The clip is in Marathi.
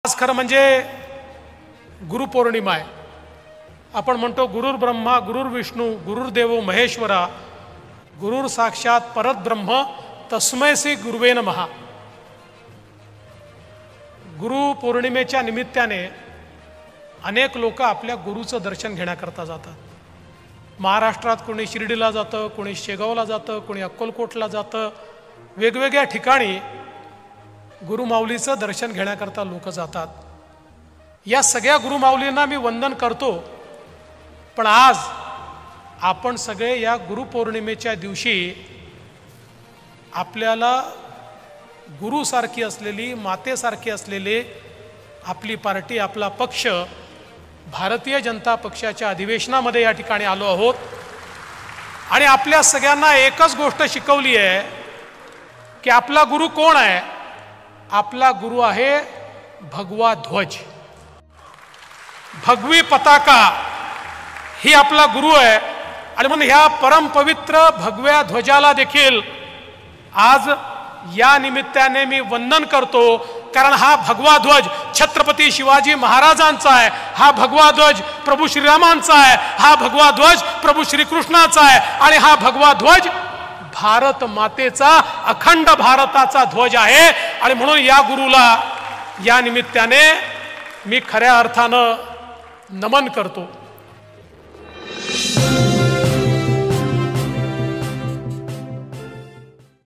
आज खरं म्हणजे गुरुपौर्णिमा आहे. आपण म्हणतो गुरुर ब्रह्मा गुरुर विष्णू गुरुर्देवो महेश्वरा गुरुर साक्षात परब्रह्म तस्मै श्री गुरुवे नमः. गुरुपौर्णिमेच्या निमित्ताने अनेक लोक आपल्या गुरुचं दर्शन घेण्याकरता जातात. महाराष्ट्रात कोणी शिर्डीला जातं, कोणी शेगावला जातं, कोणी अक्कलकोटला जातं. वेगवेगळ्या ठिकाणी गुरुमाऊलीचं दर्शन घेण्याकरता लोक जातात. या सगळ्या गुरुमाऊलींना मी वंदन करतो. पण आज आपण सगळे या गुरुपौर्णिमेच्या दिवशी आपल्याला गुरुसारखी असलेली, मातेसारखी असलेली आपली पार्टी, आपला पक्ष भारतीय जनता पक्षाच्या अधिवेशनामध्ये या ठिकाणी आलो आहोत. आणि आपल्या सगळ्यांना एकच गोष्ट शिकवली आहे की आपला गुरु कोण आहे. आपला गुरु आहे भगवा ध्वज, भगवी पताका ही आपला गुरु आहे. आणि म्हणून ह्या परमपवित्र भगव्या ध्वजाला देखील आज या निमित्ताने मी वंदन करतो. कारण हा भगवा ध्वज छत्रपती शिवाजी महाराजांचा आहे, हा भगवा ध्वज प्रभू श्रीरामांचा आहे, हा भगवा ध्वज प्रभू श्रीकृष्णाचा आहे आणि हा भगवा ध्वज भारत मातेचा, अखंड भारताचा ध्वज आहे. आणि म्हणून या गुरुला या निमित्ताने मी खऱ्या अर्थानं नमन करतो.